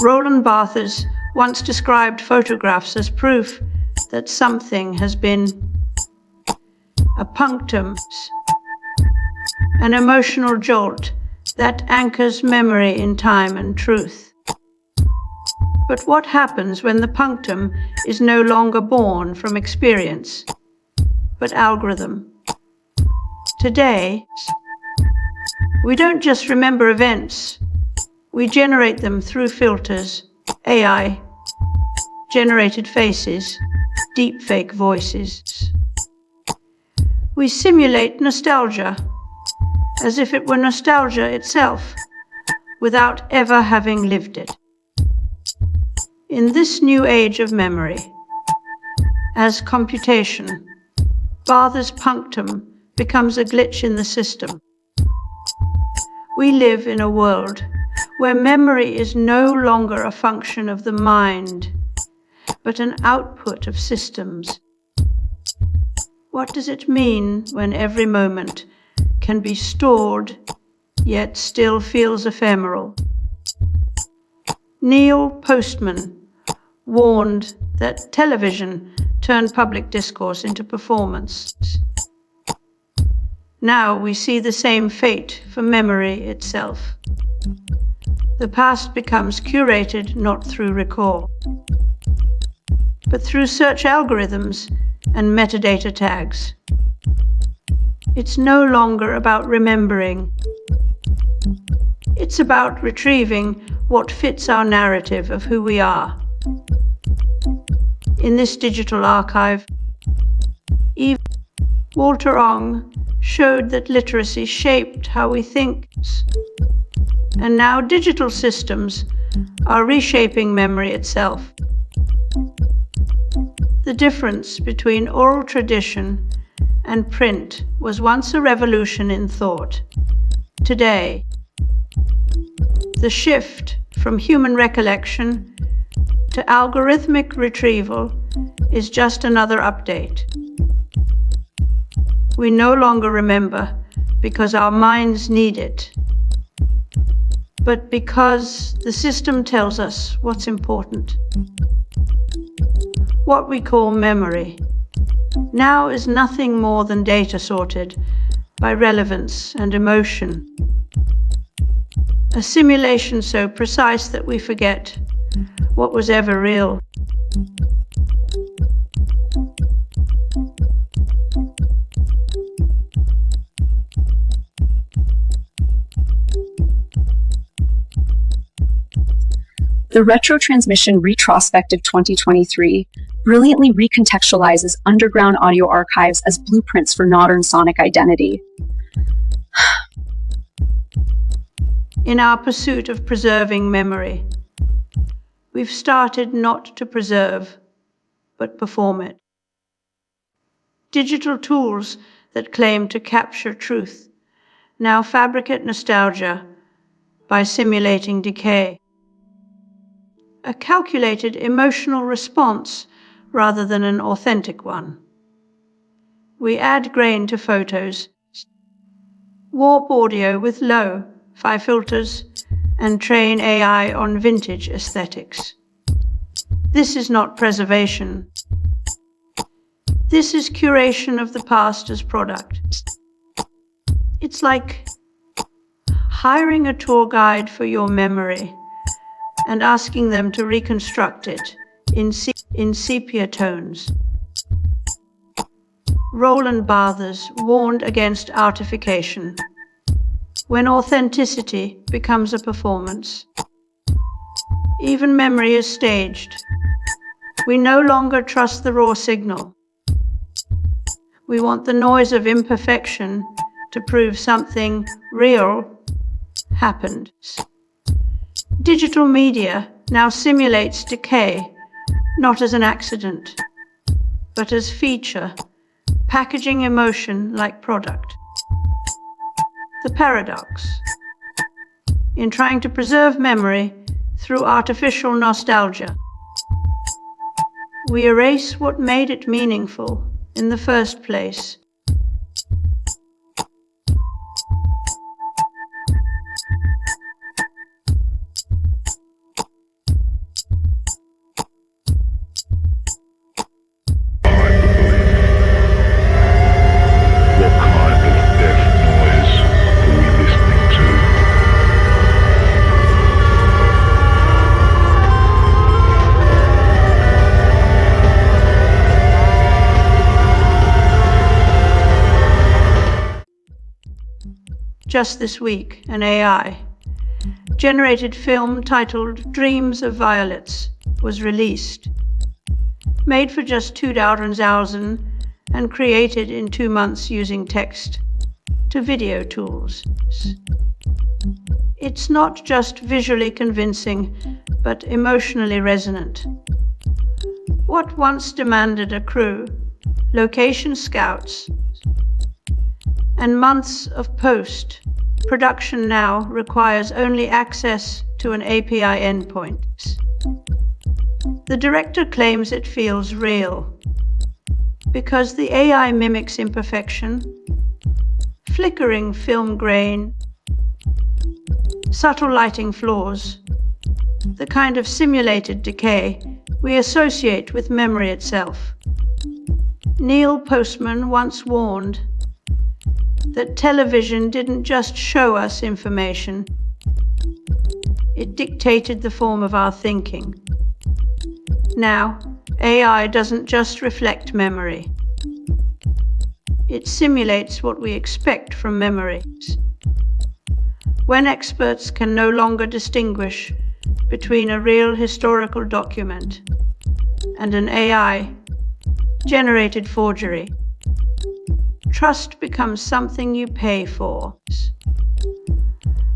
Roland Barthes once described photographs as proof that something has been a punctum, an emotional jolt that anchors memory in time and truth. But what happens when the punctum is no longer born from experience, but algorithm? Today, we don't just remember events, we generate them through filters, AI, generated faces, deepfake voices. We simulate nostalgia as if it were nostalgia itself, without ever having lived it. In this new age of memory, as computation, Barthes' punctum becomes a glitch in the system. We live in a world where memory is no longer a function of the mind, but an output of systems. What does it mean when every moment can be stored, yet still feels ephemeral? Neil Postman warned that television turned public discourse into performance. Now we see the same fate for memory itself. The past becomes curated not through recall, but through search algorithms and metadata tags. It's no longer about remembering. It's about retrieving what fits our narrative of who we are. In this digital archive, Walter Ong showed that literacy shaped how we think, and now digital systems are reshaping memory itself. The difference between oral tradition and print was once a revolution in thought. Today, the shift from human recollection to algorithmic retrieval is just another update. We no longer remember because our minds need it, but because the system tells us what's important. What we call memory now is nothing more than data sorted by relevance and emotion. A simulation so precise that we forget what was ever real. The Retrotransmission Retrospective 2023 brilliantly recontextualizes underground audio archives as blueprints for modern sonic identity. In our pursuit of preserving memory, we've started not to preserve, but perform it. Digital tools that claim to capture truth now fabricate nostalgia by simulating decay. A calculated emotional response rather than an authentic one. We add grain to photos, warp audio with lo-fi filters, and train AI on vintage aesthetics. This is not preservation. This is curation of the past as product. It's like hiring a tour guide for your memory and asking them to reconstruct it in sepia tones. Roland Barthes warned against artification. When authenticity becomes a performance, even memory is staged. We no longer trust the raw signal. We want the noise of imperfection to prove something real happened. Digital media now simulates decay, not as an accident, but as feature, packaging emotion like product. The paradox. In trying to preserve memory through artificial nostalgia, we erase what made it meaningful in the first place. just this week, an AI generated film titled Dreams of Violets was released. Made for just 2.000 and created in 2 months using text to video tools. It's not just visually convincing, but emotionally resonant. What once demanded a crew, location scouts, and months of post-production now requires only access to an API endpoint. The director claims it feels real because the AI mimics imperfection, flickering film grain, subtle lighting flaws, the kind of simulated decay we associate with memory itself. Neil Postman once warned that television didn't just show us information, it dictated the form of our thinking. Now, AI doesn't just reflect memory. It simulates what we expect from memories. When experts can no longer distinguish between a real historical document and an AI-generated forgery, trust becomes something you pay for.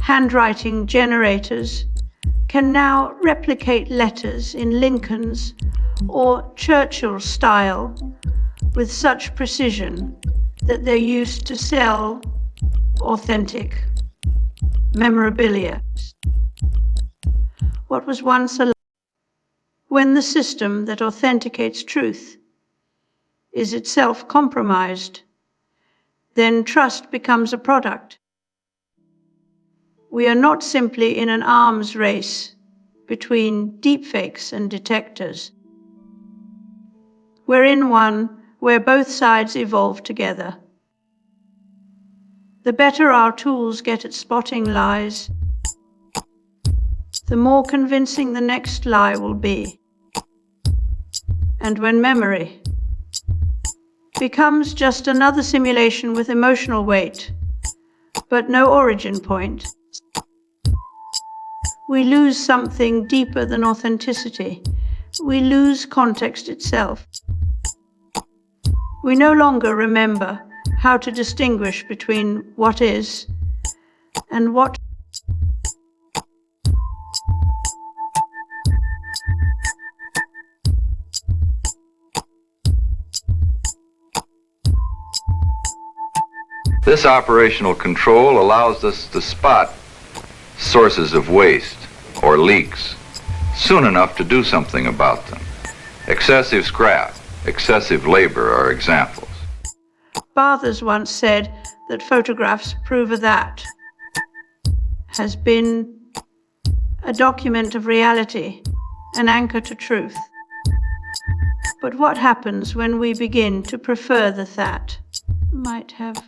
Handwriting generators can now replicate letters in Lincoln's or Churchill's style with such precision that they're used to sell authentic memorabilia. What was once a lie, when the system that authenticates truth is itself compromised, then trust becomes a product. We are not simply in an arms race between deepfakes and detectors. We're in one where both sides evolve together. The better our tools get at spotting lies, the more convincing the next lie will be. And when memory becomes just another simulation with emotional weight, but no origin point, we lose something deeper than authenticity. We lose context itself. We no longer remember how to distinguish between what is and what. This operational control allows us to spot sources of waste or leaks soon enough to do something about them. Excessive scrap, excessive labor are examples. Barthers once said that photographs prove that has been a document of reality, an anchor to truth. But what happens when we begin to prefer the that might have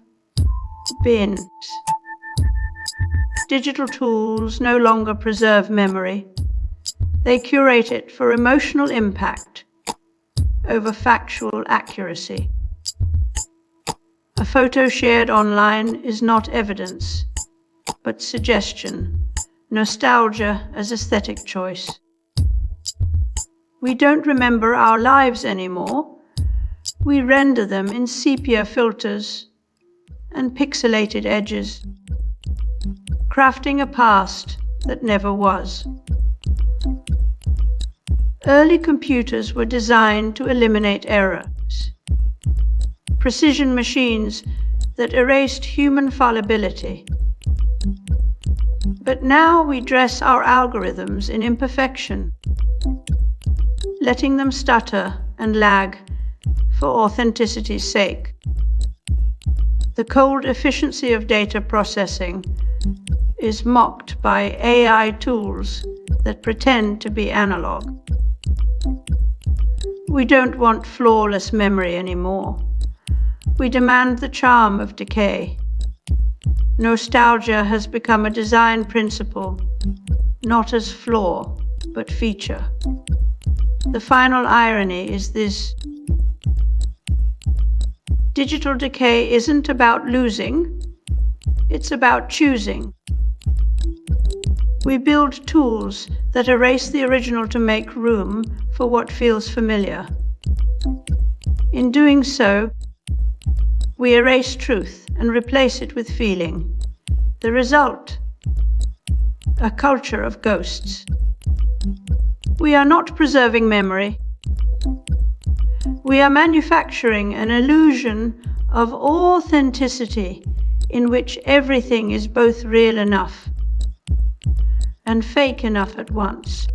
been? Digital tools no longer preserve memory. They curate it for emotional impact over factual accuracy. A photo shared online is not evidence, but suggestion, nostalgia as aesthetic choice. We don't remember our lives anymore. We render them in sepia filters and pixelated edges, crafting a past that never was. Early computers were designed to eliminate errors, precision machines that erased human fallibility. But now we dress our algorithms in imperfection, letting them stutter and lag for authenticity's sake. The cold efficiency of data processing is mocked by AI tools that pretend to be analog. We don't want flawless memory anymore. We demand the charm of decay. Nostalgia has become a design principle, not as flaw, but feature. The final irony is this: digital decay isn't about losing, It's about choosing. We build tools that erase the original to make room for what feels familiar. In doing so, we erase truth and replace it with feeling. The result, a culture of ghosts. We are not preserving memory. We are manufacturing an illusion of authenticity in which everything is both real enough and fake enough at once.